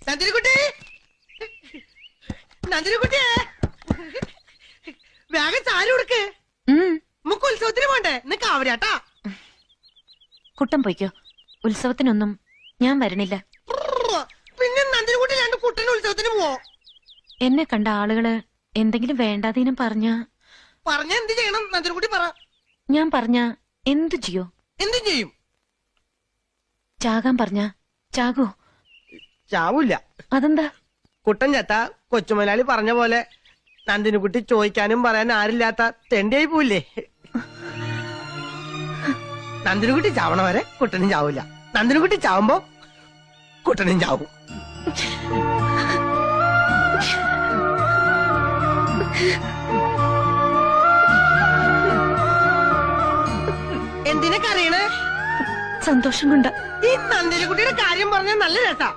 നന്ദിനിക്കുട്ടി, നന്ദിനിക്കുട്ടിയെ വേഗം ചാരി കൊടുക്ക്. നമുക്ക് ഉത്സവത്തിന് പോണ്ടേ? നിനക്ക് ആവരാട്ടാ. കുട്ടൻ പോയിക്കോ, ഉത്സവത്തിനൊന്നും ഞാൻ വരണില്ല. പിന്നെ നന്ദിനിക്കുട്ടി രണ്ട് കുട്ടൻ ഉത്സവത്തിന് പോവോ? എന്നെ കണ്ട ആളുകള് എന്തെങ്കിലും വേണ്ടാതീനം പറഞ്ഞ എന്ത് ചെയ്യണം? നന്ദിനിക്കുട്ടി പറ. ഞാൻ പറഞ്ഞ എന്തു ചെയ്യോ? എന്തും ചെയ്യും. ചാകാൻ പറഞ്ഞ ചാകോ? ചാവൂല്ല. അതെന്താ? കുട്ടൻ ചത്ത കൊച്ചുമലാളി പറഞ്ഞ പോലെ നന്ദിനിക്കുട്ടി ചോദിക്കാനും പറയാൻ ആരില്ലാത്ത തെണ്ടിയായി പോയില്ലേ? നന്ദിനിക്കുട്ടി ചാവണ വരെ കുട്ടനും ചാവൂല. നന്ദിനിക്കുട്ടി ചാവുമ്പോ കുട്ടനും ചാവും. എന്തിനൊക്കെ അറിയണേ? സന്തോഷം കൊണ്ട. ഈ നന്ദിനിക്കുട്ടിയുടെ കാര്യം പറഞ്ഞാൽ നല്ല രസാ.